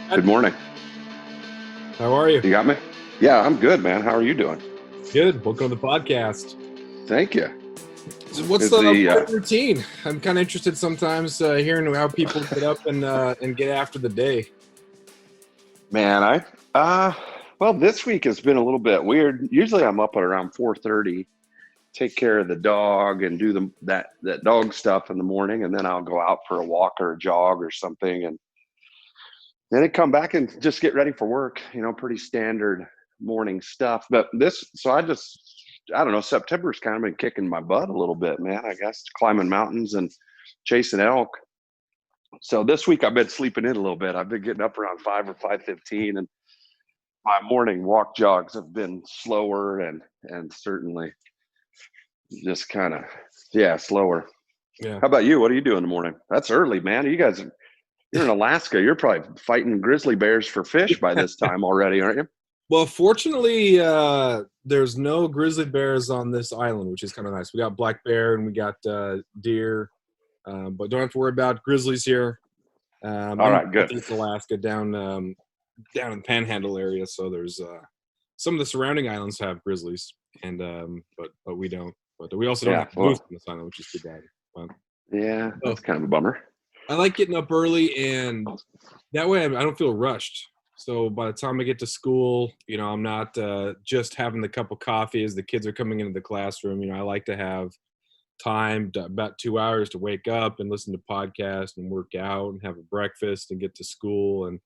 Good morning. How are you? You got me? Yeah, I'm good, man. How are you doing? Good. Welcome to the podcast. Thank you. So what's Is the the morning routine? I'm kind of interested sometimes hearing how people get up and get after the day. man? Well, this week has been a little bit weird. Usually, I'm up at around 4:30, take care of the dog, and do that dog stuff in the morning, and then I'll go out for a walk or a jog or something, and then I come back and just get ready for work. Pretty standard morning stuff. But I don't know. September's kind of been kicking my butt a little bit, man. I guess climbing mountains and chasing elk. So this week I've been sleeping in a little bit. I've been getting up around 5 or 5:15, and my morning walk jogs have been slower and certainly just kind of slower. Yeah. How about you? What do you do in the morning? That's early, man. You're in Alaska. You're probably fighting grizzly bears for fish by this time already, aren't you? Well, fortunately, there's no grizzly bears on this island, which is kind of nice. We got black bear and we got deer, but don't have to worry about grizzlies here. All I'm in right, good. Northeast Alaska, down in the Panhandle area, so there's some of the surrounding islands have grizzlies, and but we don't. But we also don't Yeah, have moose well, on this island, which is too bad. But, yeah, so that's kind of a bummer. I like getting up early, and that way I don't feel rushed. So by the time I get to school, I'm not just having the cup of coffee as the kids are coming into the classroom. I like to have time, about 2 hours, to wake up and listen to podcasts and work out and have a breakfast and get to school. And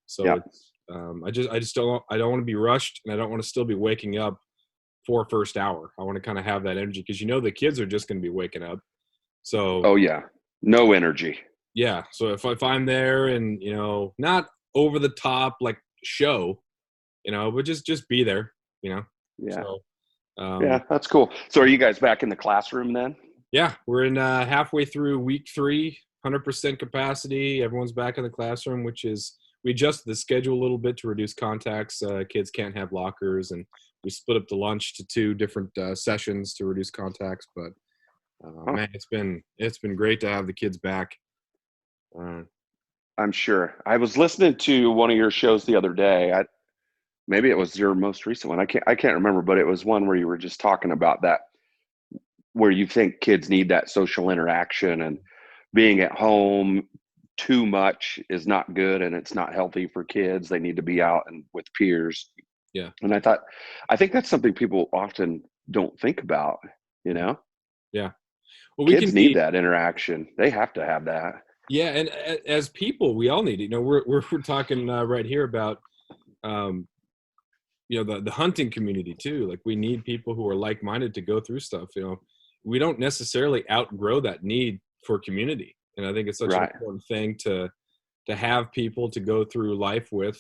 so Yeah, it's I don't want to be rushed, and I don't want to still be waking up for first hour. I want to kind of have that energy because the kids are just going to be waking up. So oh yeah, no energy. yeah, so if I'm there and not over the top like show, but just be there, you know. Yeah, So yeah, um, that's cool. So are you guys back in the classroom then? yeah, we're in halfway through week 3, 100% capacity. Everyone's back in the classroom, which is we adjusted the schedule a little bit to reduce contacts. Kids can't have lockers, and we split up the lunch to 2 different sessions to reduce contacts. But Huh, man, it's been great to have the kids back. Uh, I'm sure. I was listening to one of your shows the other day. Maybe it was your most recent one. I can't remember, but it was one where you were just talking about that, where you think kids need that social interaction, and being at home too much is not good and it's not healthy for kids. They need to be out and with peers. yeah, And I think that's something people often don't think about, you know? yeah. Well, we can Kids need be. that interaction. They have to have that. Yeah, and as people, we all need it. We're talking right here about um, the hunting community too. Like we need people who are like minded to go through stuff. We don't necessarily outgrow that need for community, and I think it's such an Right. important thing to have people to go through life with,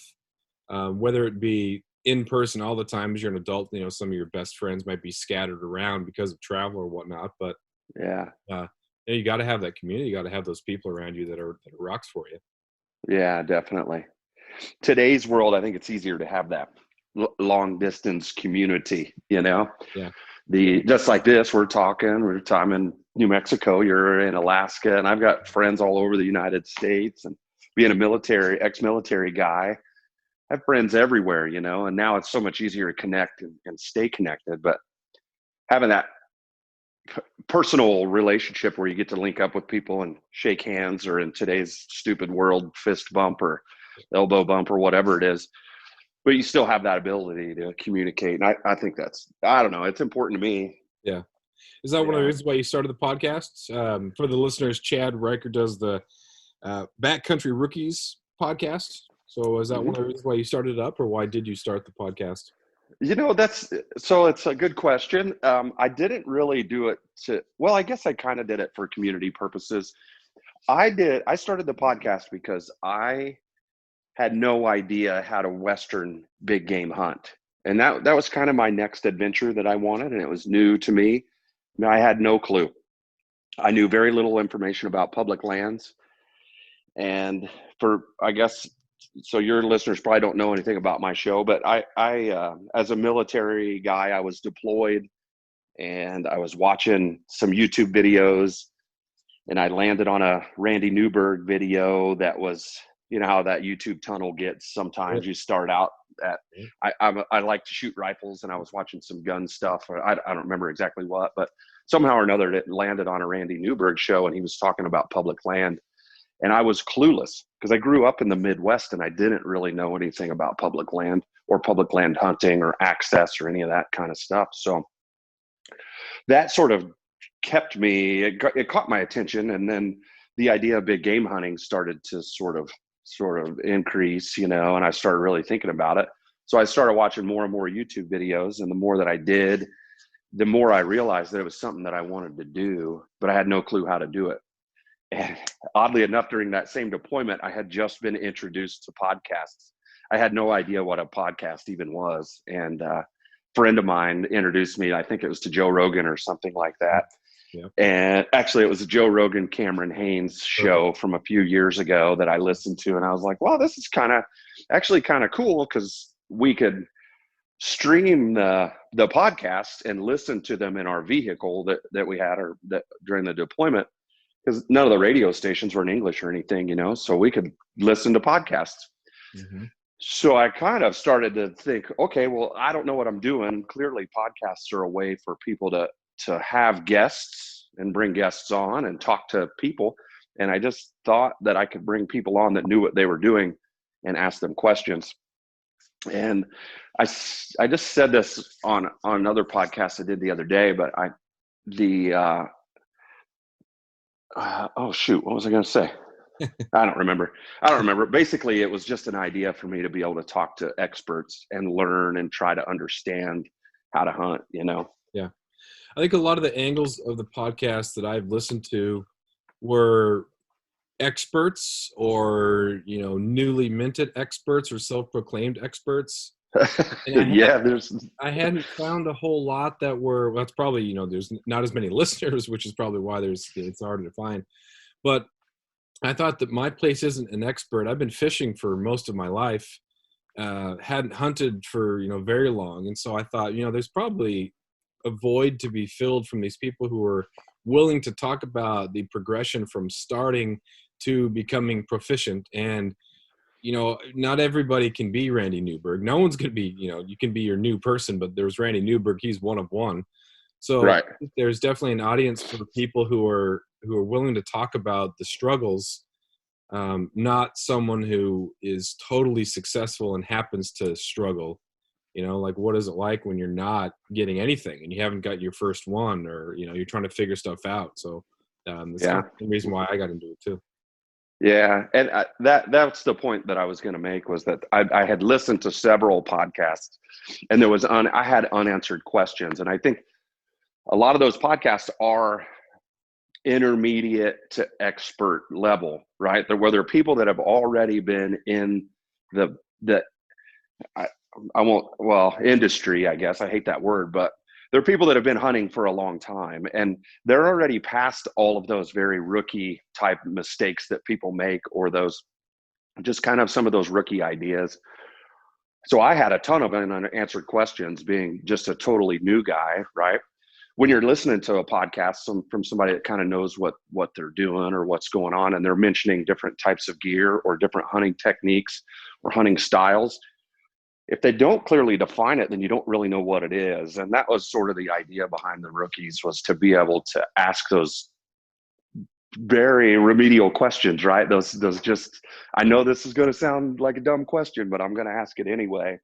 whether it be in person all the time as you're an adult. Some of your best friends might be scattered around because of travel or whatnot, but Yeah. uh, you got to have that community. You got to have those people around you that are rocks for you. Yeah, definitely. Today's world, I think it's easier to have that long distance community, Yeah. the just like this, I'm in New Mexico, you're in Alaska, and I've got friends all over the United States. And being a ex-military guy, I have friends everywhere, and now it's so much easier to connect and stay connected. But having that personal relationship where you get to link up with people and shake hands, or in today's stupid world, fist bump or elbow bump or whatever it is, but you still have that ability to communicate. And I think I don't know, it's important to me. Yeah. Is that one of the Yeah. reasons why you started the podcast? For the listeners, Chad Ryker does the Backcountry Rookies podcast. So is that one of the Mhm. reasons why you started it up, or why did you start the podcast? That's so it's a good question. I didn't really do it well, I guess I kind of did it for community purposes. I started the podcast because I had no idea how to Western big game hunt. And that was kind of my next adventure that I wanted. And it was new to me. I had no clue. I knew very little information about public lands. And I guess, so your listeners probably don't know anything about my show, but as a military guy, I was deployed, and I was watching some YouTube videos, and I landed on a Randy Newberg video that was You know how that YouTube tunnel gets Yeah. sometimes. You start out at, I like to shoot rifles, and I was watching some gun stuff. Or I don't remember exactly what, but somehow or another it landed on a Randy Newberg show, and he was talking about public land. And I was clueless because I grew up in the Midwest and I didn't really know anything about public land or public land hunting or access or any of that kind of stuff. So that sort of kept me, it caught my attention. And then the idea of big game hunting started to sort of increase, and I started really thinking about it. So I started watching more and more YouTube videos, and the more that I did, the more I realized that it was something that I wanted to do, but I had no clue how to do it. And oddly enough, during that same deployment, I had just been introduced to podcasts. I had no idea what a podcast even was. And a friend of mine introduced me, I think it was to Joe Rogan or something like that. Yeah. And actually, it was a Joe Rogan, Cameron Haynes show from a few years ago that I listened to. And I was like, well, this is kind of cool because we could stream the podcast and listen to them in our vehicle that we had or that during the deployment. Because none of the radio stations were in English or anything, so we could listen to podcasts. Mm-hmm. So I kind of started to think, okay, well, I don't know what I'm doing. Clearly, podcasts are a way for people to have guests and bring guests on and talk to people. And I just thought that I could bring people on that knew what they were doing and ask them questions. And I just said this on another podcast I did the other day, but oh shoot, what was I going to say? I don't remember. Basically, it was just an idea for me to be able to talk to experts and learn and try to understand how to hunt, Yeah. I think a lot of the angles of the podcast that I've listened to were experts or, newly minted experts or self-proclaimed experts. I hadn't found a whole lot that were, well, that's probably, there's not as many listeners, which is probably why it's harder to find. But I thought that my place isn't an expert. I've been fishing for most of my life, hadn't hunted for, very long. And so I thought, there's probably a void to be filled from these people who are willing to talk about the progression from starting to becoming proficient. And not everybody can be Randy Newberg. No one's going to be, you can be your new person, but there's Randy Newberg. He's one of one. So right. There's definitely an audience for people who are willing to talk about the struggles, not someone who is totally successful and happens to struggle. Like what is it like when you're not getting anything and you haven't got your first one, or, you're trying to figure stuff out. So that's kind of the reason why I got into it too. Yeah. And that's the point that I was going to make, was that I had listened to several podcasts and I had unanswered questions. And I think a lot of those podcasts are intermediate to expert level, right? Where there are people that have already been in industry, I guess. I hate that word, but there are people that have been hunting for a long time, and they're already past all of those very rookie type mistakes that people make, or those just kind of some of those rookie ideas. So I had a ton of unanswered questions, being just a totally new guy, right? When you're listening to a podcast from somebody that kind of knows what they're doing or what's going on, and they're mentioning different types of gear or different hunting techniques or hunting styles, if they don't clearly define it, then you don't really know what it is. And that was sort of the idea behind the Rookies, was to be able to ask those very remedial questions, right? Those just, I know this is going to sound like a dumb question, but I'm going to ask it anyway.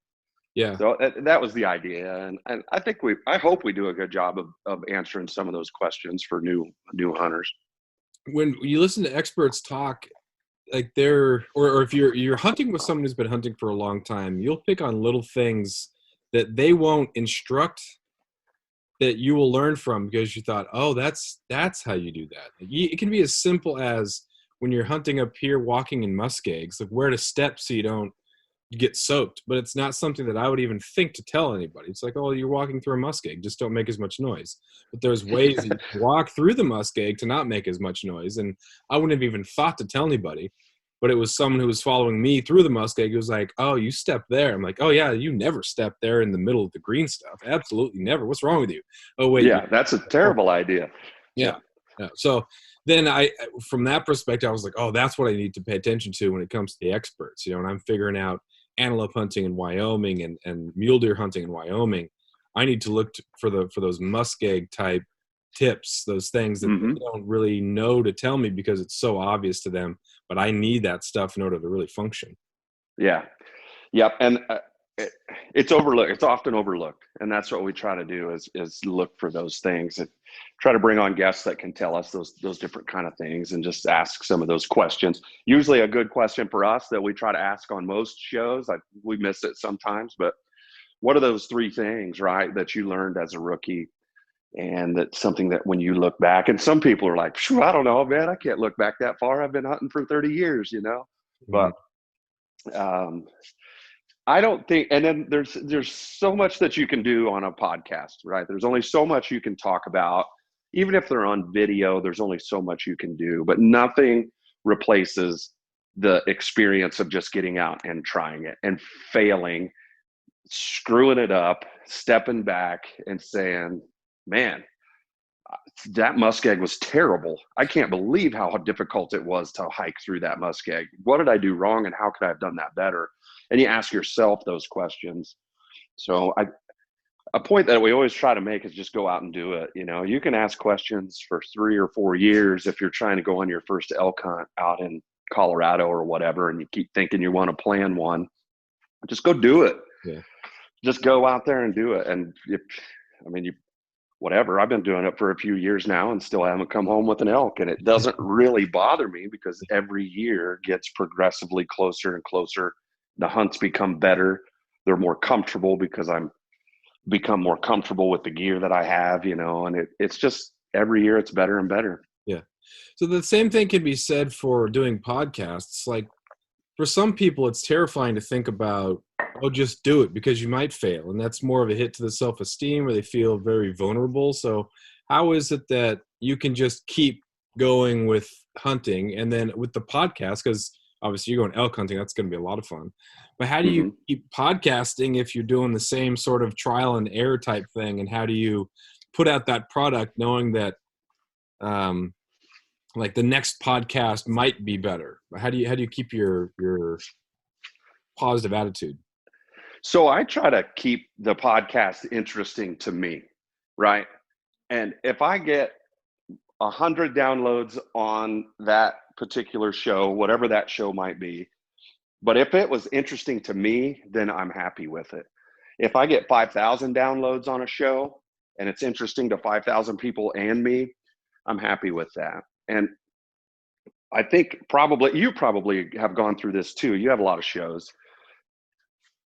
Yeah. So that was the idea. And I think I hope we do a good job of answering some of those questions for new hunters. When you listen to experts talk, like or if you're hunting with someone who's been hunting for a long time, you'll pick on little things that they won't instruct, that you will learn from because you thought, oh, that's how you do that. It can be as simple as when you're hunting up here, walking in muskegs, like where to step so you don't get soaked. But it's not something that I would even think to tell anybody. It's like, oh, you're walking through a muskeg, just don't make as much noise. But there's ways that you can walk through the muskeg to not make as much noise. And I wouldn't have even thought to tell anybody. But it was someone who was following me through the muskeg who was like, oh, you step there. I'm like, oh, yeah, you never step there in the middle of the green stuff. Absolutely never. What's wrong with you? Oh, wait. Yeah, that's a terrible idea. Yeah. So then from that perspective, I was like, oh, that's what I need to pay attention to when it comes to the experts, you know, and I'm figuring out antelope hunting in Wyoming and mule deer hunting in Wyoming. I need to look for those muskeg type tips, those things that Mm-hmm. they don't really know to tell me because it's so obvious to them, but I need that stuff in order to really function. Yeah. Yep. And it's overlooked. It's often overlooked. And that's what we try to do is look for those things and try to bring on guests that can tell us those different kind of things and just ask some of those questions. Usually a good question for us that we try to ask on most shows. We miss it sometimes, but what are those 3 things, right, that you learned as a rookie? And that's something that when you look back, and some people are like, I don't know, man, I can't look back that far. I've been hunting for 30 years, you know, but I don't think, and then there's so much that you can do on a podcast, right? There's only so much you can talk about. Even if they're on video, there's only so much you can do, but nothing replaces the experience of just getting out and trying it and failing, screwing it up, stepping back and saying, man, that muskeg was terrible. I can't believe how difficult it was to hike through that muskeg. What did I do wrong and how could I have done that better? And you ask yourself those questions. So a point that we always try to make is just go out and do it. You know, you can ask questions for 3 or 4 years if you're trying to go on your first elk hunt out in Colorado or whatever, and you keep thinking you want to plan one. Just go do it. Yeah. Just go out there and do it. And whatever. I've been doing it for a few years now and still haven't come home with an elk. And it doesn't really bother me because every year gets progressively closer and closer. The hunts become better. They're more comfortable because I'm become more comfortable with the gear that I have, you know, and it's just every year it's better and better. Yeah. So the same thing can be said for doing podcasts. Like for some people, it's terrifying to think about, oh, just do it because you might fail. And that's more of a hit to the self-esteem or they feel very vulnerable. So how is it that you can just keep going with hunting and then with the podcast, because obviously you're going elk hunting, that's going to be a lot of fun. But how do you keep podcasting if you're doing the same sort of trial and error type thing? And how do you put out that product knowing that like the next podcast might be better? How do you keep your positive attitude? So I try to keep the podcast interesting to me, right? And if I get 100 downloads on that particular show, whatever that show might be, but if it was interesting to me, then I'm happy with it. If I get 5,000 downloads on a show and it's interesting to 5,000 people and me, I'm happy with that. And I think you probably have gone through this too. You have a lot of shows.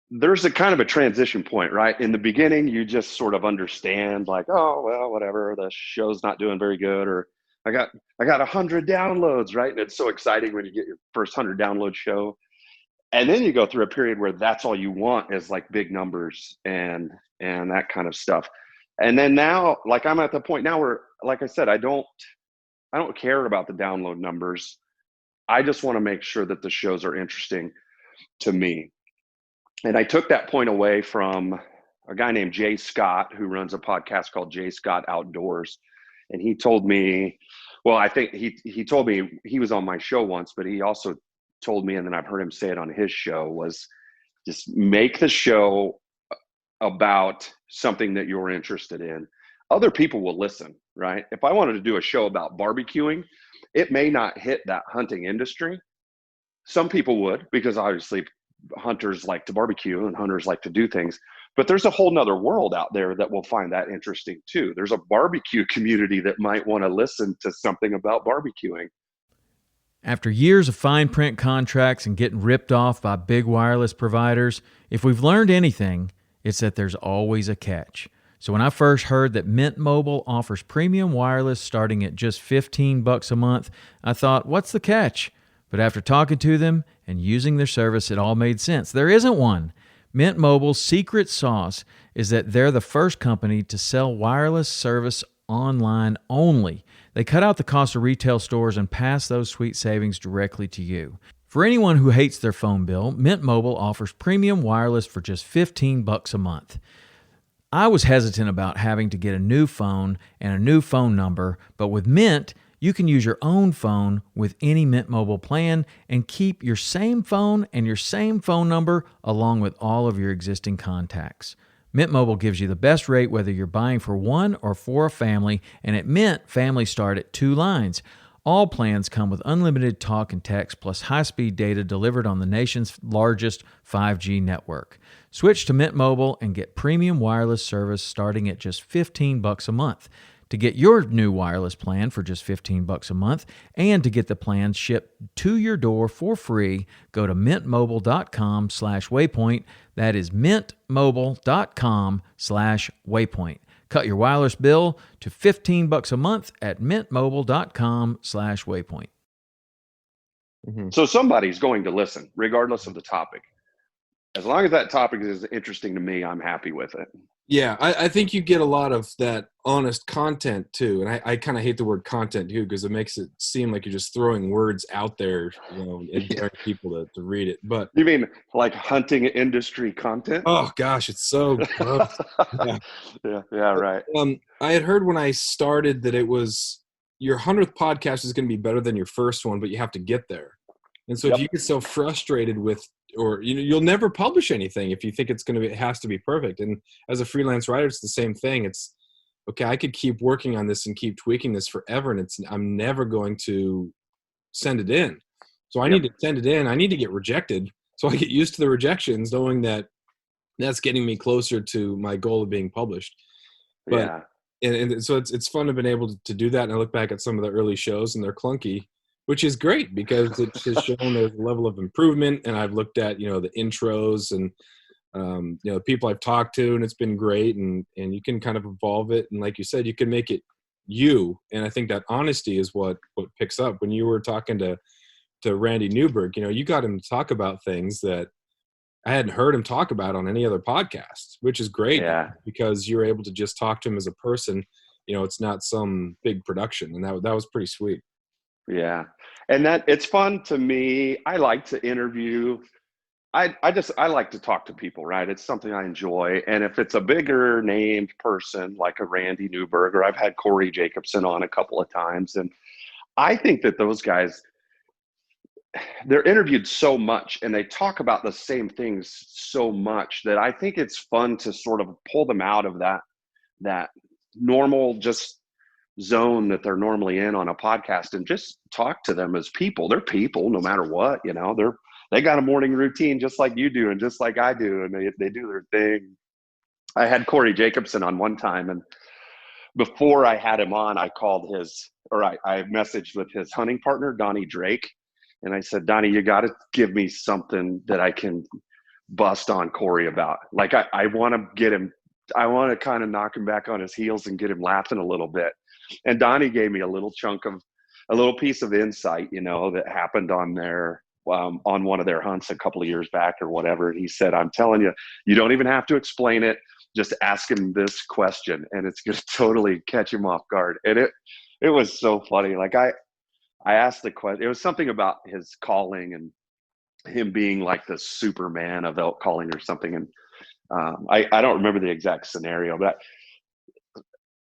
There's a kind of a transition point, right? In the beginning, you just sort of understand like, oh, well, whatever, the show's not doing very good, or I got 100 downloads, right? And it's so exciting when you get your first 100 download show. And then you go through a period where that's all you want is like big numbers and that kind of stuff. And then now, like I'm at the point now where, like I said, I don't care about the download numbers. I just want to make sure that the shows are interesting to me. And I took that point away from a guy named Jay Scott, who runs a podcast called Jay Scott Outdoors. And he told me, well, I think he told me he was on my show once, but he also told me, and then I've heard him say it on his show, was just make the show about something that you're interested in. Other people will listen, right? If I wanted to do a show about barbecuing, it may not hit that hunting industry. Some people would, because obviously hunters like to barbecue and hunters like to do things, but there's a whole nother world out there that will find that interesting too. There's a barbecue community that might want to listen to something about barbecuing. After years of fine print contracts and getting ripped off by big wireless providers, if we've learned anything, it's that there's always a catch. So when I first heard that Mint Mobile offers premium wireless starting at just $15 a month, I thought, what's the catch? But after talking to them and using their service, it all made sense. There isn't one. Mint Mobile's secret sauce is that they're the first company to sell wireless service online only. They cut out the cost of retail stores and pass those sweet savings directly to you. For anyone who hates their phone bill, Mint Mobile offers premium wireless for just $15 a month. I was hesitant about having to get a new phone and a new phone number, but with Mint, You can use your own phone with any Mint Mobile plan and keep your same phone and your same phone number along with all of your existing contacts. Mint Mobile gives you the best rate whether you're buying for one or for a family, and at Mint, families start at 2 lines. All plans come with unlimited talk and text plus high-speed data delivered on the nation's largest 5G network. Switch to Mint Mobile and get premium wireless service starting at just $15 a month. To get your new wireless plan for just $15 a month and to get the plan shipped to your door for free, go to mintmobile.com/waypoint. That is mintmobile.com/waypoint. Cut your wireless bill to $15 a month at mintmobile.com/waypoint. So somebody's going to listen, regardless of the topic. As long as that topic is interesting to me, I'm happy with it. Yeah, I think you get a lot of that honest content too, and I kind of hate the word content too because it makes it seem like you're just throwing words out there, and daring people to read it. But you mean like hunting industry content? Oh gosh, it's so gross. Yeah, right. I had heard when I started that it was your 100th podcast is going to be better than your first one, but you have to get there. And so if you get so frustrated with, or you'll never publish anything if you think it has to be perfect. And as a freelance writer, it's the same thing. It's okay. I could keep working on this and keep tweaking this forever, and I'm never going to send it in. So I need to send it in. I need to get rejected, so I get used to the rejections, knowing that that's getting me closer to my goal of being published. But and so it's fun to have been able to do that. And I look back at some of the early shows, and they're clunky, which is great because it has shown there's a level of improvement. And I've looked at, the intros and, the people I've talked to, and it's been great. And you can kind of evolve it. And like you said, you can make it you. And I think that honesty is what picks up. When you were talking to Randy Newberg, you got him to talk about things that I hadn't heard him talk about on any other podcast, which is great because you're able to just talk to him as a person. It's not some big production. And that was pretty sweet. Yeah. And that it's fun to me. I like to interview. I like to talk to people, right? It's something I enjoy. And if it's a bigger named person like a Randy Newberg, or I've had Corey Jacobson on a couple of times. And I think that those guys, they're interviewed so much and they talk about the same things so much that I think it's fun to sort of pull them out of that normal just zone that they're normally in on a podcast and just talk to them as people. They're people no matter what, they got a morning routine just like you do and just like I do, and they do their thing. I had Corey Jacobson on one time, and before I had him on, I messaged with his hunting partner, Donnie Drake, and I said, Donnie, you got to give me something that I can bust on Corey about. Like I want to get him, I want to kind of knock him back on his heels and get him laughing a little bit. And Donnie gave me a little piece of insight, that happened on on one of their hunts a couple of years back or whatever. And he said, I'm telling you, you don't even have to explain it. Just ask him this question and it's going to totally catch him off guard. And it was so funny. Like I asked the question, it was something about his calling and him being like the Superman of elk calling or something. And I don't remember the exact scenario, but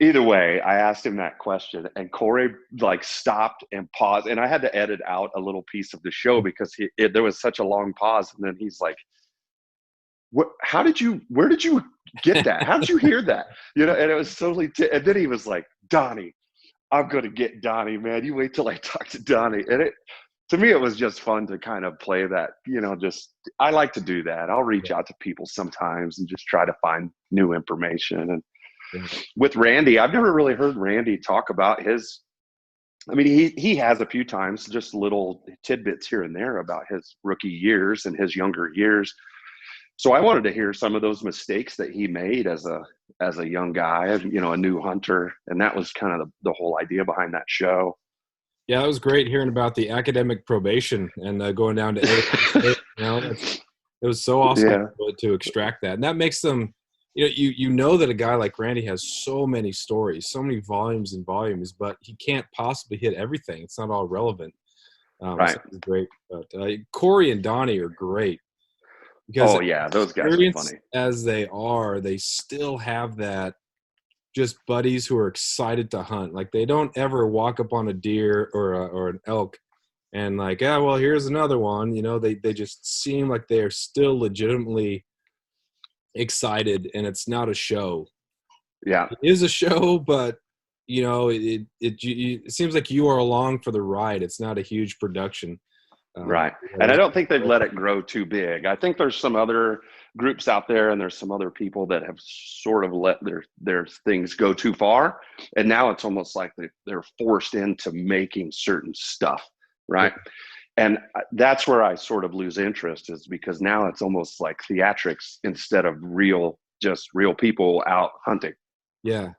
either way, I asked him that question and Corey stopped and paused, and I had to edit out a little piece of the show because there was such a long pause. And then he's like, where did you get that? How did you hear that? And it was totally, and then he was like, Donnie, I'm going to get Donnie, man. You wait till I talk to Donnie. And to me, it was just fun to kind of play that, I like to do that. I'll reach out to people sometimes and just try to find new information. And with Randy, I've never really heard Randy talk about he has a few times, just little tidbits here and there about his rookie years and his younger years. So I wanted to hear some of those mistakes that he made as a young guy, a new hunter. And that was kind of the whole idea behind that show. Yeah, it was great hearing about the academic probation and going down to 8. It was so awesome to extract that. And that makes them, that a guy like Randy has so many stories, so many volumes and volumes, but he can't possibly hit everything. It's not all relevant. Right. So it's great. But Corey and Donnie are great. Because those guys are funny. As they still have that just buddies who are excited to hunt. Like they don't ever walk up on a deer or an elk and like, yeah, well, here's another one. You know, they just seem like they are still legitimately excited, and it's not a show. Yeah. It is a show, but you know, it seems like you are along for the ride. It's not a huge production. Right. And I don't think they've let it grow too big. I think there's some other groups out there and there's some other people that have sort of let their things go too far. And now it's almost like they're forced into making certain stuff. Right. Yeah. And that's where I sort of lose interest, is because now it's almost like theatrics instead of just real people out hunting. Yeah.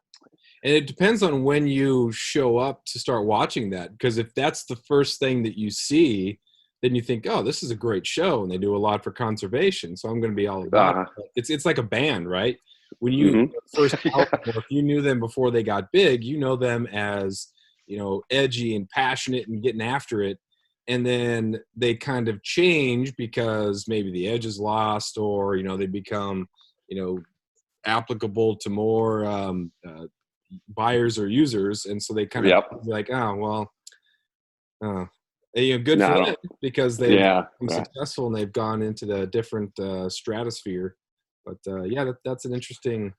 And it depends on when you show up to start watching that. Because if that's the first thing that you see, then you think, oh, this is a great show, and they do a lot for conservation, so I'm going to be all about it. It's like a band, right? When you first album, or if you knew them before they got big, you know them as, you know, edgy and passionate and getting after it. And then they kind of change because maybe the edge is lost, or, you know, they become, you know, applicable to more buyers or users. And so they kind of be like, oh, well, you know, good for them because they've been successful and they've gone into the different stratosphere. But yeah, that's an interesting,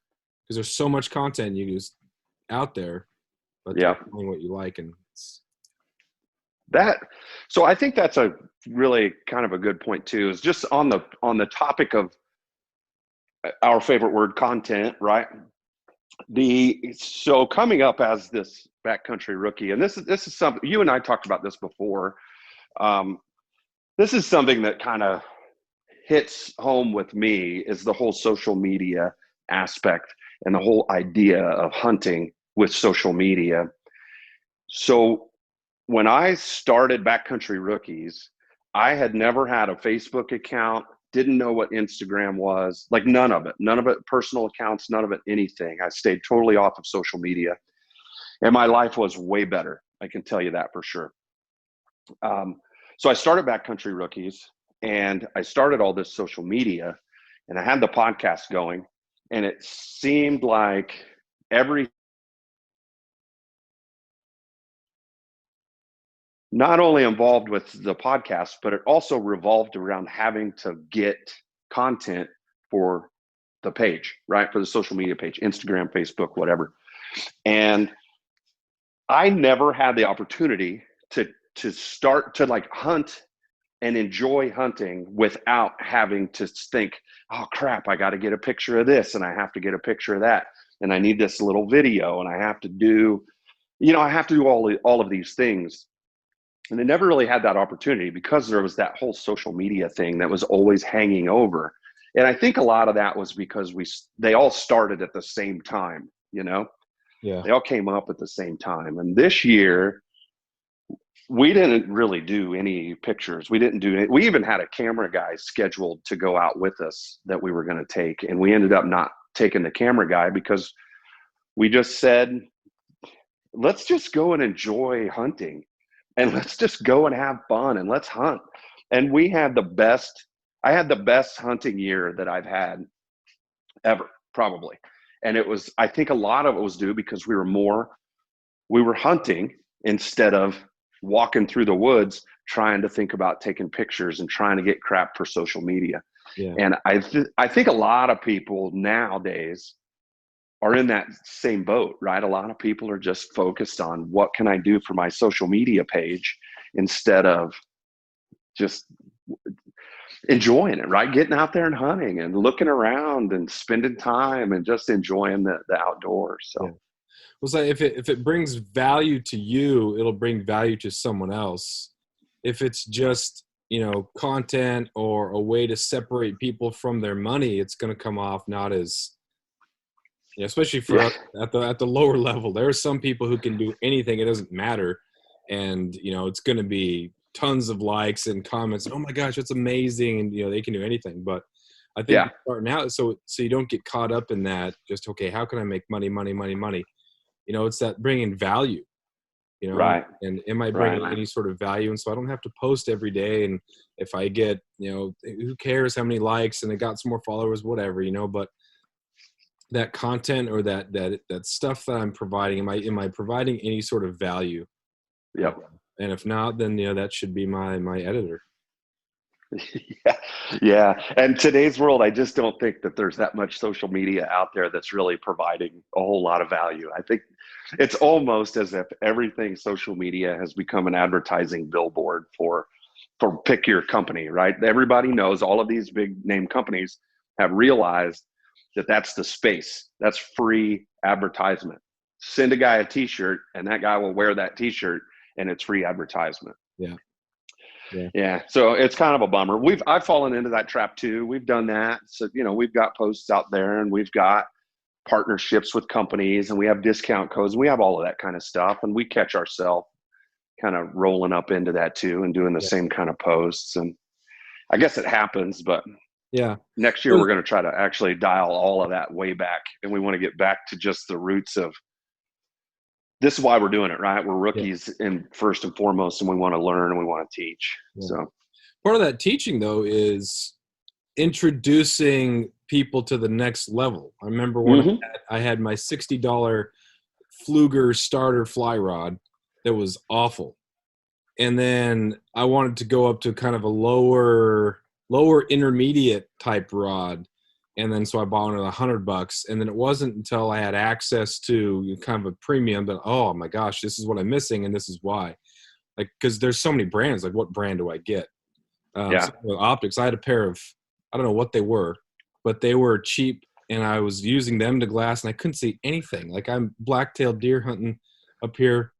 because there's so much content you use out there, but knowing what you like. And so I think that's a really kind of a good point too, is just on the topic of our favorite word, content, right? So coming up as this backcountry rookie, and this is something you and I talked about this before. This is something that kind of hits home with me, is the whole social media aspect and the whole idea of hunting with social media. So when I started Backcountry Rookies, I had never had a Facebook account, didn't know what Instagram was, like none of it, personal accounts, none of it, anything. I stayed totally off of social media, and my life was way better. I can tell you that for sure. So I started Backcountry Rookies, and I started all this social media, and I had the podcast going, and it seemed like not only involved with the podcast, but it also revolved around having to get content for the page, right? For the social media page, Instagram, Facebook, whatever. And I never had the opportunity to start to like hunt and enjoy hunting without having to think, oh crap, I got to get a picture of this, and I have to get a picture of that, and I need this little video, and I have to do, all of these things. And they never really had that opportunity because there was that whole social media thing that was always hanging over. And I think a lot of that was because they all started at the same time, you know? Yeah. They all came up at the same time. And this year, we didn't really do any pictures. We even had a camera guy scheduled to go out with us that we were going to take. And we ended up not taking the camera guy because we just said, let's just go and enjoy hunting. And let's just go and have fun, and let's hunt. And I had the best hunting year that I've had ever, probably. And I think a lot of it was due because we were hunting instead of walking through the woods, trying to think about taking pictures and trying to get crap for social media. Yeah. And I think a lot of people nowadays are in that same boat, right? A lot of people are just focused on what can I do for my social media page instead of just enjoying it, right? Getting out there and hunting and looking around and spending time and just enjoying the outdoors. So, well, so if it brings value to you, it'll bring value to someone else. If it's just, you know, content or a way to separate people from their money, it's going to come off not as, yeah, especially for us at the lower level. There are some people who can do anything; it doesn't matter, and you know it's going to be tons of likes and comments. Oh my gosh, that's amazing! And you know they can do anything. But I think starting out, so you don't get caught up in that. Just okay, how can I make money? You know, it's that bringing value. You know, right? And am I bringing any sort of value? And so I don't have to post every day. And if I get, you know, who cares how many likes and I got some more followers, whatever, you know, but that content or that stuff that I'm providing, am I providing any sort of value? Yep. And if not, then that should be my editor. Yeah. Yeah. And today's world, I just don't think that there's that much social media out there that's really providing a whole lot of value. I think it's almost as if everything social media has become an advertising billboard for pick your company, right? Everybody knows, all of these big name companies have realized that that's the space. That's free advertisement. Send a guy a t-shirt and that guy will wear that t-shirt and it's free advertisement. Yeah. Yeah. So it's kind of a bummer. I've fallen into that trap too. We've done that. So, we've got posts out there and we've got partnerships with companies and we have discount codes and we have all of that kind of stuff. And we catch ourselves kind of rolling up into that too and doing the same kind of posts. And I guess it happens, but yeah, next year we're going to try to actually dial all of that way back. And we want to get back to just the roots of, this is why we're doing it, right? We're rookies in first and foremost, and we want to learn and we want to teach. Yeah. So part of that teaching though is introducing people to the next level. I remember when I had my $60 Fluger starter fly rod that was awful. And then I wanted to go up to kind of a lower intermediate type rod. And then so I bought one at $100. And then it wasn't until I had access to kind of a premium that, oh my gosh, this is what I'm missing. And this is why. Like, because there's so many brands, like what brand do I get? So with optics, I had a pair of, I don't know what they were, but they were cheap. And I was using them to glass and I couldn't see anything. Like I'm black-tailed deer hunting up here.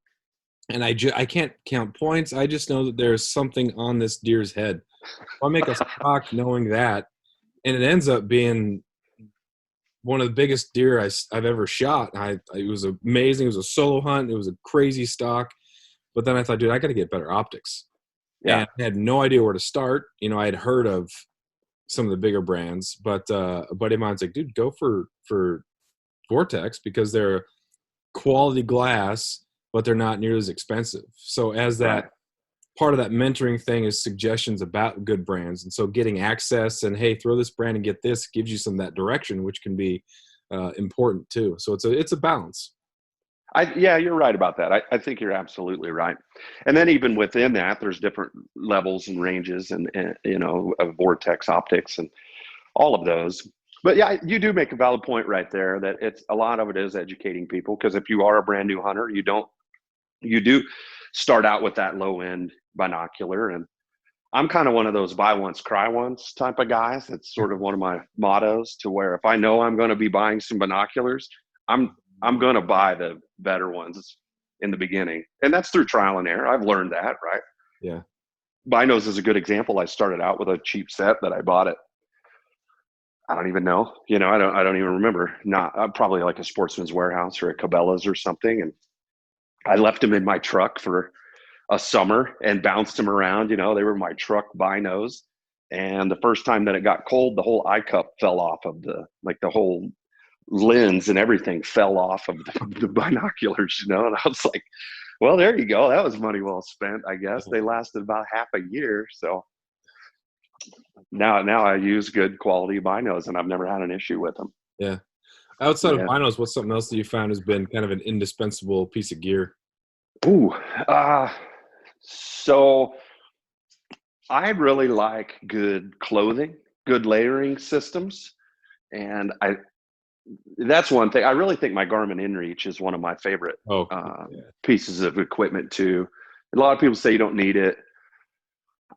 And I can't count points. I just know that there's something on this deer's head. I make a stock knowing that. And it ends up being one of the biggest deer I've ever shot. It was amazing. It was a solo hunt. It was a crazy stock. But then I thought, dude, I got to get better optics. Yeah. And I had no idea where to start. I had heard of some of the bigger brands, but a buddy of mine's like, dude, go for Vortex because they're quality glass, but they're not nearly as expensive. So as that part of that mentoring thing is suggestions about good brands. And so getting access and, hey, throw this brand and get this gives you some of that direction, which can be important too. So it's a balance. Yeah, you're right about that. I think you're absolutely right. And then even within that, there's different levels and ranges and of Vortex optics and all of those. But yeah, you do make a valid point right there that a lot of it is educating people, because if you are a brand new hunter, you do start out with that low end binocular. And I'm kind of one of those buy once, cry once type of guys. It's sort of one of my mottos, to where if I know I'm going to be buying some binoculars, I'm going to buy the better ones in the beginning. And that's through trial and error. I've learned that, right? Yeah. Binos is a good example. I started out with a cheap set that I bought at, I don't even know, I don't even remember. Probably like a Sportsman's Warehouse or a Cabela's or something. And I left them in my truck for a summer and bounced them around. They were my truck binos. And the first time that it got cold, the whole eye cup fell off of the whole lens and everything fell off of the binoculars, and I was like, well, there you go. That was money well spent, I guess. They lasted about half a year. So now I use good quality binos and I've never had an issue with them. Yeah. Outside of binos, what's something else that you found has been kind of an indispensable piece of gear? So I really like good clothing, good layering systems. And that's one thing. I really think my Garmin InReach is one of my favorite pieces of equipment too. A lot of people say you don't need it.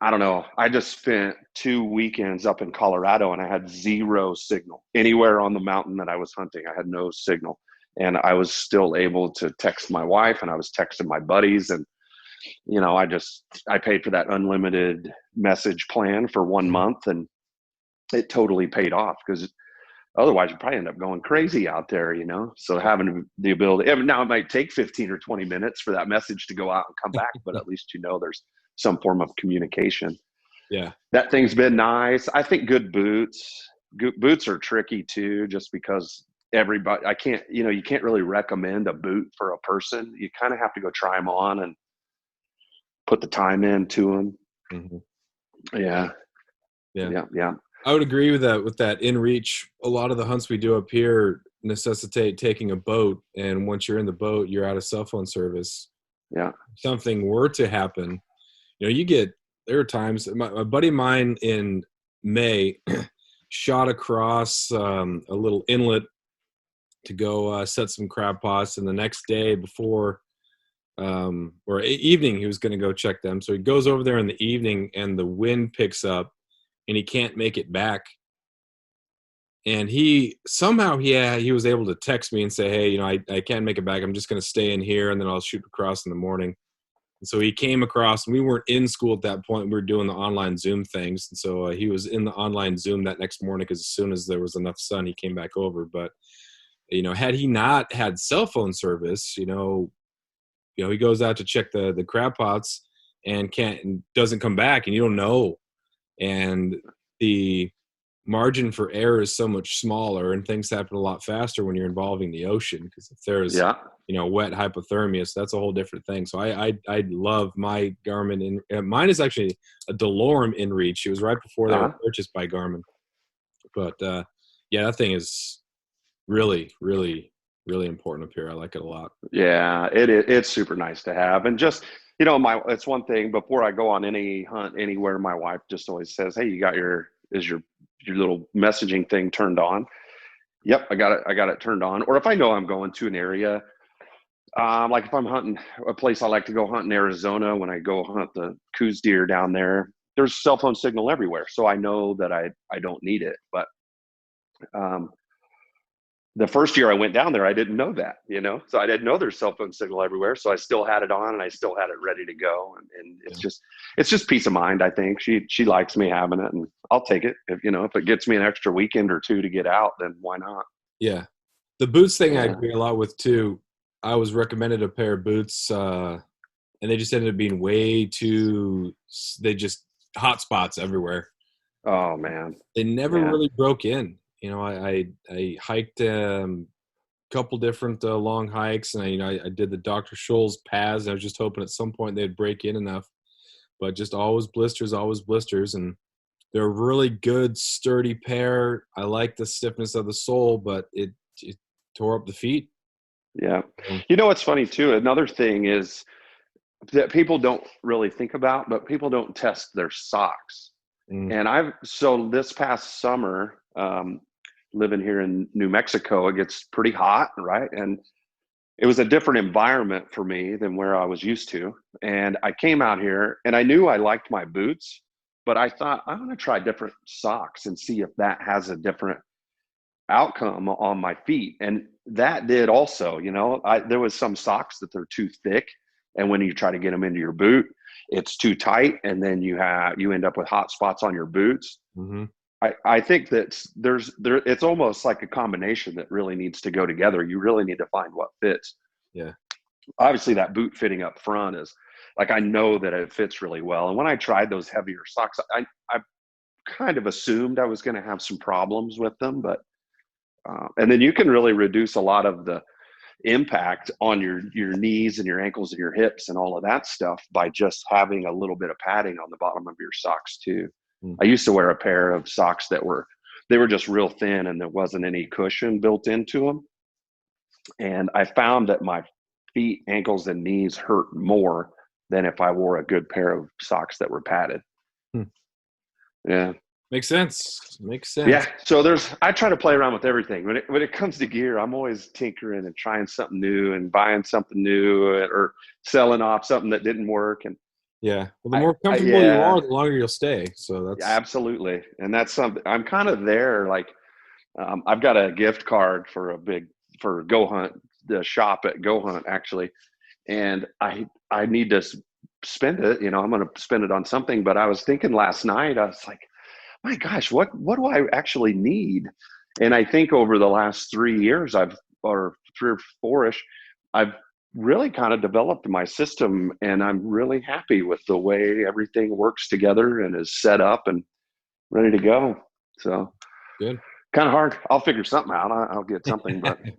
I don't know. I just spent 2 weekends up in Colorado and I had zero signal anywhere on the mountain that I was hunting. I had no signal, and I was still able to text my wife, and I was texting my buddies, and I paid for that unlimited message plan for 1 month, and it totally paid off, because otherwise you probably end up going crazy out there, So having the ability, now it might take 15 or 20 minutes for that message to go out and come back, but at least there's some form of communication. Yeah. That thing's been nice. I think good boots are tricky too, just because everybody, you can't really recommend a boot for a person. You kind of have to go try them on and put the time into them. Mm-hmm. Yeah. I would agree with that. With that InReach, a lot of the hunts we do up here, necessitate taking a boat, and once you're in the boat, you're out of cell phone service. Yeah. If something were to happen, there are times my buddy of mine in May shot across a little inlet to go set some crab pots, and the next day before evening he was going to go check them. So he goes over there in the evening, and the wind picks up, and he can't make it back. And he was able to text me and say, hey, I can't make it back. I'm just going to stay in here, and then I'll shoot across in the morning. And so he came across, and we weren't in school at that point. We were doing the online Zoom things. And so he was in the online Zoom that next morning, because as soon as there was enough sun, he came back over. But, had he not had cell phone service, he goes out to check the crab pots and doesn't come back, and you don't know. And the margin for error is so much smaller, and things happen a lot faster when you're involving the ocean, because if there's wet hypothermia, so that's a whole different thing. So I love my Garmin, mine is actually a DeLorme InReach. It was right before they were purchased by Garmin, but that thing is really, really, really important up here. I like it a lot. Yeah, it's super nice to have. And just, it's one thing, before I go on any hunt anywhere, my wife just always says, hey, you got your little messaging thing turned on? Yep, I got it turned on. Or if I know I'm going to an area, like if I'm hunting a place I like to go hunt in Arizona, when I go hunt the Coues deer down there, there's cell phone signal everywhere. So I know that I don't need it. But the first year I went down there, I didn't know that, so I didn't know there's cell phone signal everywhere. So I still had it on, and I still had it ready to go. And it's just peace of mind. I think she likes me having it, and I'll take it. If it gets me an extra weekend or two to get out, then why not? Yeah. The boots thing, I agree a lot with too. I was recommended a pair of boots, and they just ended up being they just hot spots everywhere. Oh man. They never really broke in. I hiked a couple different long hikes, and I did the Dr. Scholl's paths. And I was just hoping at some point they'd break in enough, but just always blisters, and they're a really good, sturdy pair. I like the stiffness of the sole, but it tore up the feet. Yeah. What's funny too, another thing is that people don't really think about, but people don't test their socks. And so this past summer, living here in New Mexico, it gets pretty hot, right? And it was a different environment for me than where I was used to. And I came out here, and I knew I liked my boots, but I thought, I'm going to try different socks and see if that has a different outcome on my feet. And that did also. There was some socks that they're too thick, and when you try to get them into your boot, it's too tight, and then you end up with hot spots on your boots. Mm-hmm. I think that it's almost like a combination that really needs to go together. You really need to find what fits. Yeah. Obviously that boot fitting up front is like, I know that it fits really well. And when I tried those heavier socks, I kind of assumed I was going to have some problems with them, but and then you can really reduce a lot of the impact on your knees and your ankles and your hips and all of that stuff by just having a little bit of padding on the bottom of your socks too. I used to wear a pair of socks that were just real thin, and there wasn't any cushion built into them. And I found that my feet, ankles, and knees hurt more than if I wore a good pair of socks that were padded. Yeah. Makes sense. Yeah. So I try to play around with everything. When it comes to gear, I'm always tinkering and trying something new and buying something new, or selling off something that didn't work. And yeah, well, the more comfortable you are, the longer you'll stay. So that's absolutely. And that's something I'm kind of there. Like, I've got a gift card for Go Hunt, the shop at Go Hunt actually. And I need to spend it, I'm going to spend it on something. But I was thinking last night, I was like, my gosh, what do I actually need? And I think over the last 3 years, or 3 or 4-ish, I've really kind of developed my system, and I'm really happy with the way everything works together and is set up and ready to go. So good. Kind of hard. I'll figure something out. I'll get something, but of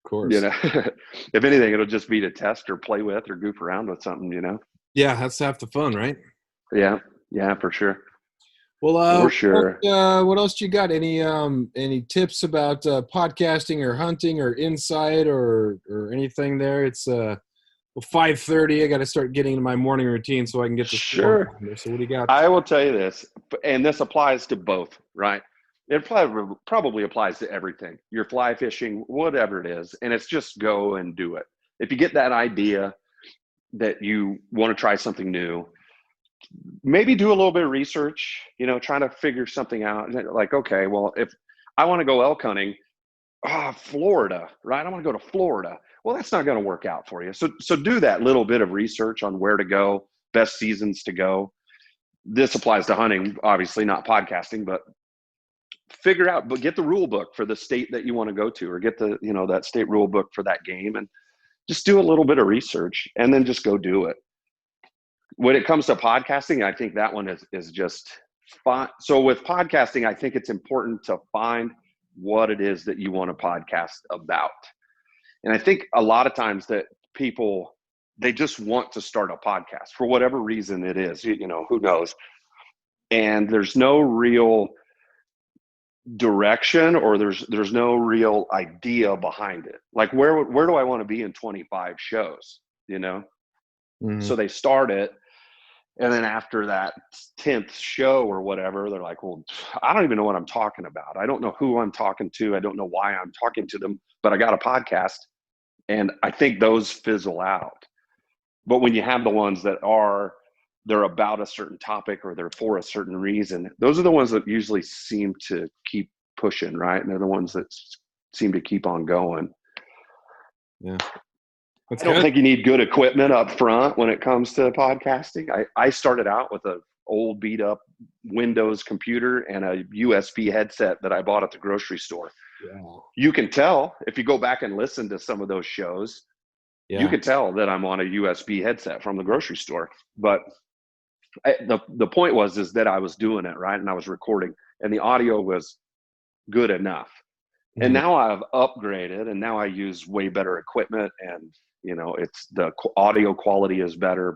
course, if anything, it'll just be to test or play with or goof around with something, Yeah, that's half the fun, right? Yeah, for sure. Well, For sure. what else you got? Any tips about podcasting or hunting or insight or anything there? It's 5:30. I got to start getting into my morning routine so I can get to school on Sure. time. So what do you got? I will tell you this, and this applies to both, right? It probably applies to everything. You're fly fishing, whatever it is, and it's just go and do it. If you get that idea that you want to try something new, maybe do a little bit of research, trying to figure something out. Like, okay, well, if I want to go elk hunting, Florida, right? I want to go to Florida. Well, that's not going to work out for you. So do that little bit of research on where to go, best seasons to go. This applies to hunting, obviously not podcasting, but get the rule book for the state that you want to go to, or get the, that state rule book for that game, and just do a little bit of research and then just go do it. When it comes to podcasting, I think that one is just fun. So with podcasting, I think it's important to find what it is that you want to podcast about. And I think a lot of times that people, they just want to start a podcast for whatever reason it is, who knows? And there's no real direction, or there's no real idea behind it. Like, where do I want to be in 25 shows, Mm-hmm. So they start it. And then after that 10th show or whatever, they're like, well, I don't even know what I'm talking about. I don't know who I'm talking to. I don't know why I'm talking to them, but I got a podcast. And I think those fizzle out. But when you have the ones that they're about a certain topic, or they're for a certain reason, those are the ones that usually seem to keep pushing, right? And they're the ones that seem to keep on going. Yeah. I don't think you need good equipment up front when it comes to podcasting. I started out with an old beat up Windows computer and a USB headset that I bought at the grocery store. Yeah. You can tell if you go back and listen to some of those shows, you can tell that I'm on a USB headset from the grocery store. But the point is that I was doing it right, and I was recording, and the audio was good enough. Mm-hmm. And now I've upgraded, and now I use way better equipment, and it's the audio quality is better,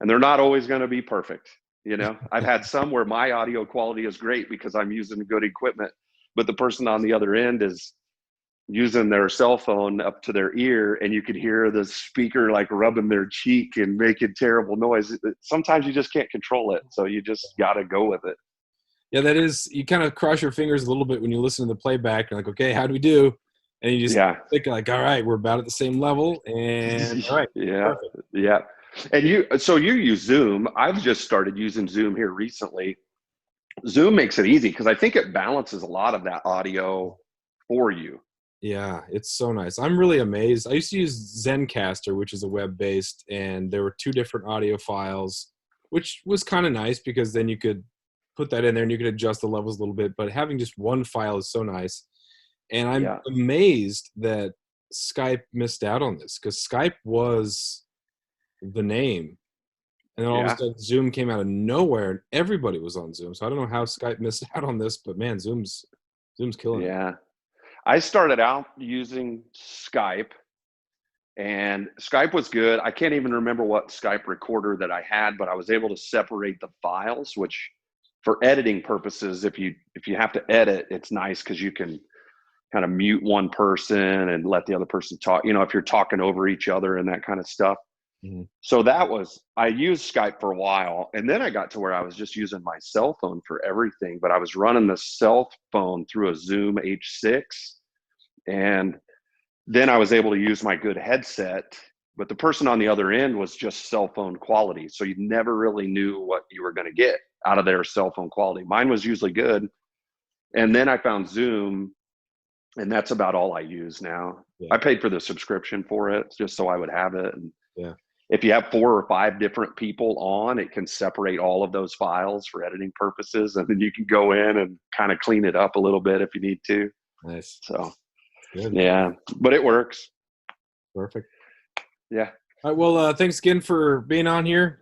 and they're not always going to be perfect. I've had some where my audio quality is great because I'm using good equipment, but the person on the other end is using their cell phone up to their ear, and you could hear the speaker like rubbing their cheek and making terrible noise. Sometimes you just can't control it, so you just got to go with it. Yeah, that is, you kind of cross your fingers a little bit when you listen to the playback. You're like, okay, how do we do? And you just think like, all right, we're about at the same level, and all right. Yeah. Perfect. Yeah. And you use Zoom. I've just started using Zoom here recently. Zoom makes it easy because I think it balances a lot of that audio for you. Yeah, it's so nice. I'm really amazed. I used to use Zencaster, which is a web-based, and there were 2 different audio files, which was kind of nice because then you could put that in there and you could adjust the levels a little bit. But having just one file is so nice. And I'm amazed that Skype missed out on this, because Skype was the name. And then all of a sudden Zoom came out of nowhere and everybody was on Zoom. So I don't know how Skype missed out on this, but man, Zoom's killing it. Yeah. I started out using Skype, and Skype was good. I can't even remember what Skype recorder that I had, but I was able to separate the files, which for editing purposes, if you have to edit, it's nice because you can kind of mute one person and let the other person talk, if you're talking over each other and that kind of stuff. Mm-hmm. So I used Skype for a while, and then I got to where I was just using my cell phone for everything, but I was running the cell phone through a Zoom H6, and then I was able to use my good headset, but the person on the other end was just cell phone quality. So you never really knew what you were going to get out of their cell phone quality. Mine was usually good. And then I found Zoom, and that's about all I use now. Yeah. I paid for the subscription for it just so I would have it. And if you have 4 or 5 different people on, it can separate all of those files for editing purposes. And then you can go in and kind of clean it up a little bit if you need to. Nice. So, good. Yeah, but it works. Perfect. Yeah. All right, well, thanks again for being on here.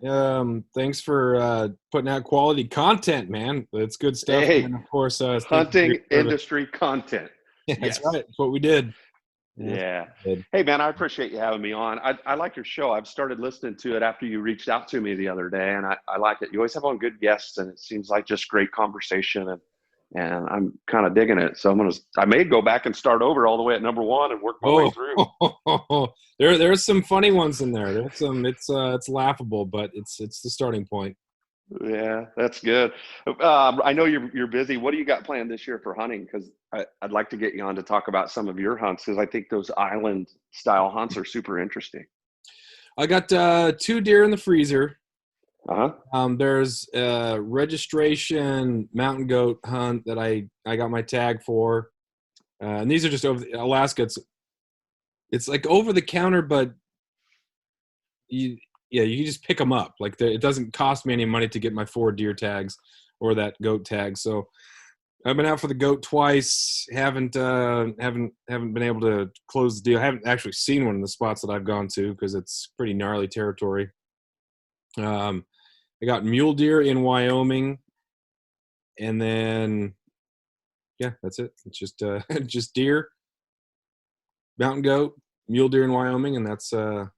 Thanks for putting out quality content, man. That's good stuff. Hey, and of course, hunting industry content. Yeah, that's right. That's what we did. Yeah. Good. Hey, man, I appreciate you having me on. I like your show. I've started listening to it after you reached out to me the other day, and I like it. You always have on good guests, and it seems like just great conversation, and I'm kind of digging it. So I may go back and start over all the way at number one and work my way through. There's some funny ones in there. There's some. It's laughable, but it's the starting point. Yeah, that's good. I know you're busy. What do you got planned this year for hunting? Because I'd like to get you on to talk about some of your hunts, because I think those island style hunts are super interesting. I got 2 deer in the freezer. Uh-huh. There's a registration mountain goat hunt that I got my tag for, and these are just over Alaska. It's like over the counter, but you can just pick them up. Like it doesn't cost me any money to get my 4 deer tags or that goat tag. So I've been out for the goat twice. Haven't been able to close the deal. I haven't actually seen one in the spots that I've gone to because it's pretty gnarly territory. I got mule deer in Wyoming, and then that's it. It's just just deer, mountain goat, mule deer in Wyoming, and that's the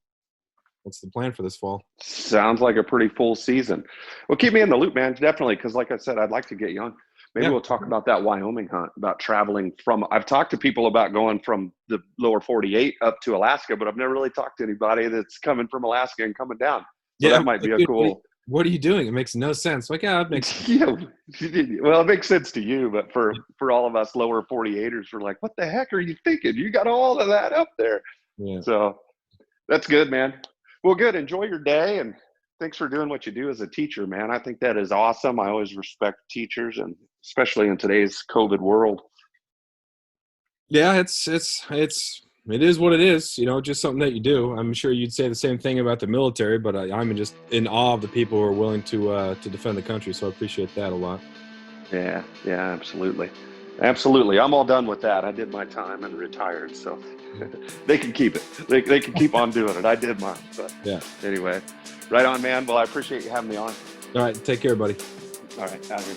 plan for this fall. Sounds like a pretty full season. Well, keep me in the loop, man. Definitely, because like I said, I'd like to get you on. Maybe we'll talk about that Wyoming hunt, about traveling from. I've talked to people about going from the lower 48 up to Alaska, but I've never really talked to anybody that's coming from Alaska and coming down. So that might be a cool. What are you doing? It makes no sense. Like, it makes sense. Well, it makes sense to you, but for all of us lower 48ers, we're like, what the heck are you thinking? You got all of that up there. Yeah. So that's good, man. Well, good. Enjoy your day, and thanks for doing what you do as a teacher, man. I think that is awesome. I always respect teachers, and especially in today's COVID world. Yeah, it is what it is, just something that you do. I'm sure you'd say the same thing about the military, but I'm just in awe of the people who are willing to defend the country. So I appreciate that a lot. Yeah, absolutely. Absolutely. I'm all done with that. I did my time and retired, so they can keep it. They can keep on doing it. I did mine. But anyway, right on, man. Well, I appreciate you having me on. All right. Take care, buddy. All right. Out here.